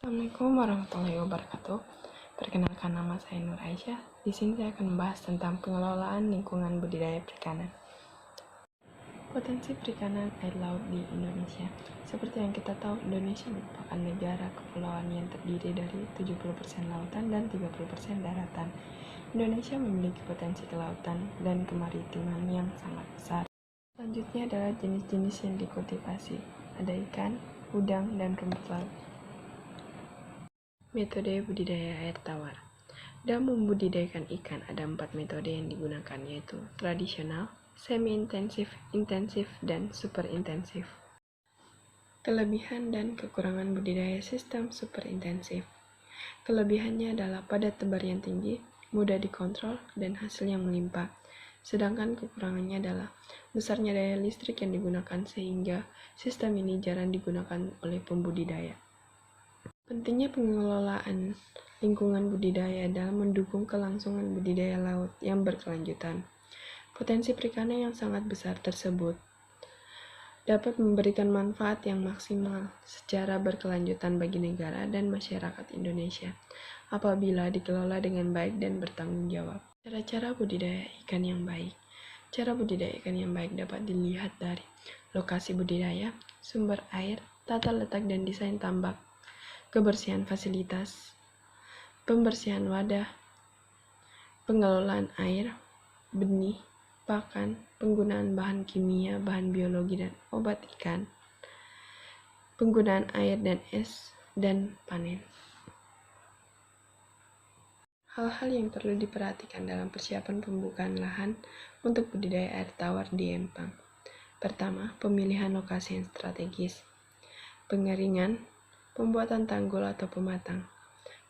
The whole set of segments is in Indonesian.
Assalamualaikum warahmatullahi wabarakatuh. Perkenalkan, nama saya Nur Aisyah. Di sini saya akan membahas tentang pengelolaan lingkungan budidaya perikanan. Potensi perikanan air laut di Indonesia. Seperti yang kita tahu, Indonesia merupakan negara kepulauan yang terdiri dari 70% lautan dan 30% daratan. Indonesia memiliki potensi kelautan dan kemaritiman yang sangat besar. Selanjutnya adalah jenis-jenis yang dikultivasi. Ada ikan, udang, dan rumput laut. Metode budidaya air tawar. Dalam membudidayakan ikan ada 4 metode yang digunakan, yaitu tradisional, semi-intensif, intensif, dan super intensif. Kelebihan dan kekurangan budidaya sistem super intensif. Kelebihannya adalah pada tebar yang tinggi, mudah dikontrol, dan hasil yang melimpah. Sedangkan kekurangannya adalah besarnya daya listrik yang digunakan sehingga sistem ini jarang digunakan oleh pembudidaya. Pentingnya pengelolaan lingkungan budidaya dalam mendukung kelangsungan budidaya laut yang berkelanjutan. Potensi perikanan yang sangat besar tersebut dapat memberikan manfaat yang maksimal secara berkelanjutan bagi negara dan masyarakat Indonesia apabila dikelola dengan baik dan bertanggung jawab. Cara-cara budidaya ikan yang baik. Cara budidaya ikan yang baik dapat dilihat dari lokasi budidaya, sumber air, tata letak dan desain tambak, kebersihan fasilitas, pembersihan wadah, pengelolaan air, benih, pakan, penggunaan bahan kimia, bahan biologi dan obat ikan, penggunaan air dan es, dan panen. Hal-hal yang perlu diperhatikan dalam persiapan pembukaan lahan untuk budidaya air tawar di Empang. Pertama, pemilihan lokasi yang strategis. Pengeringan, pembuatan tanggul atau pematang,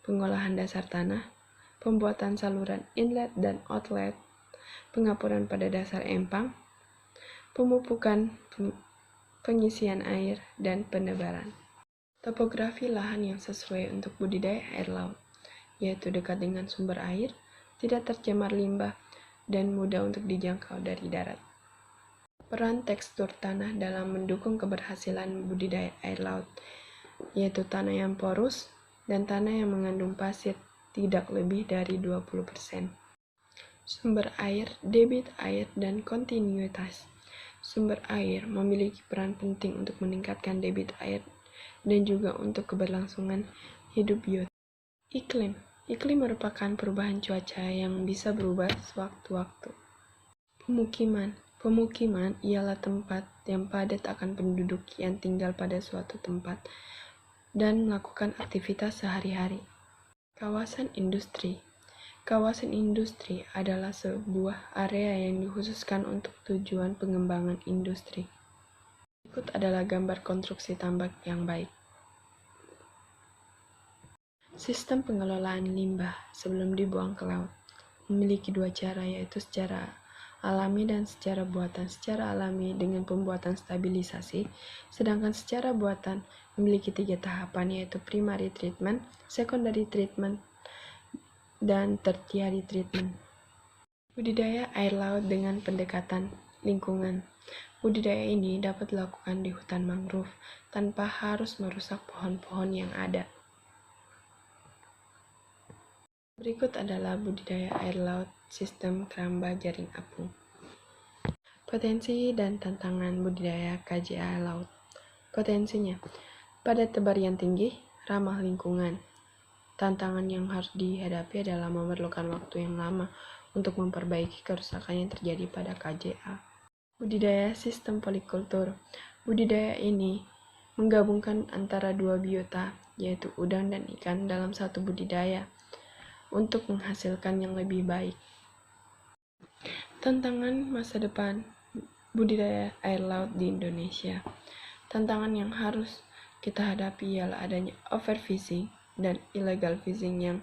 pengolahan dasar tanah, pembuatan saluran inlet dan outlet, pengapuran pada dasar empang, pemupukan, pengisian air, dan penebaran. Topografi lahan yang sesuai untuk budidaya air laut, yaitu dekat dengan sumber air, tidak tercemar limbah, dan mudah untuk dijangkau dari darat. Peran tekstur tanah dalam mendukung keberhasilan budidaya air laut, yaitu tanah yang porus dan tanah yang mengandung pasir tidak lebih dari 20%. Sumber air, debit air, dan kontinuitas. Sumber air memiliki peran penting untuk meningkatkan debit air dan juga untuk keberlangsungan hidup biota. Iklim. Iklim merupakan perubahan cuaca yang bisa berubah sewaktu-waktu. Pemukiman. Pemukiman ialah tempat yang padat akan penduduk yang tinggal pada suatu tempat dan melakukan aktivitas sehari-hari. Kawasan industri. Kawasan industri adalah sebuah area yang dikhususkan untuk tujuan pengembangan industri. Berikut adalah gambar konstruksi tambak yang baik. Sistem pengelolaan limbah sebelum dibuang ke laut memiliki 2 cara, yaitu secara alami dan secara buatan. Secara alami dengan pembuatan stabilisasi, sedangkan secara buatan memiliki 3 tahapan, yaitu primary treatment, secondary treatment, dan tertiary treatment. Budidaya air laut dengan pendekatan lingkungan. Budidaya ini dapat dilakukan di hutan mangrove tanpa harus merusak pohon-pohon yang ada. Berikut adalah budidaya air laut sistem keramba jaring apung. Potensi dan tantangan budidaya KJA laut. Potensinya, pada tebar yang tinggi, ramah lingkungan. Tantangan yang harus dihadapi adalah memerlukan waktu yang lama untuk memperbaiki kerusakan yang terjadi pada KJA. Budidaya sistem polikultur. Budidaya ini menggabungkan antara 2 biota, yaitu udang dan ikan dalam satu budidaya, untuk menghasilkan yang lebih baik. Tantangan masa depan budidaya air laut di Indonesia. Tantangan yang harus kita hadapi ialah adanya overfishing dan illegal fishing yang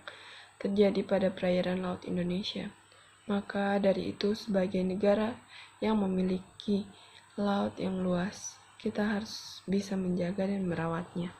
terjadi pada perairan laut Indonesia. Maka dari itu, sebagai negara yang memiliki laut yang luas, kita harus bisa menjaga dan merawatnya.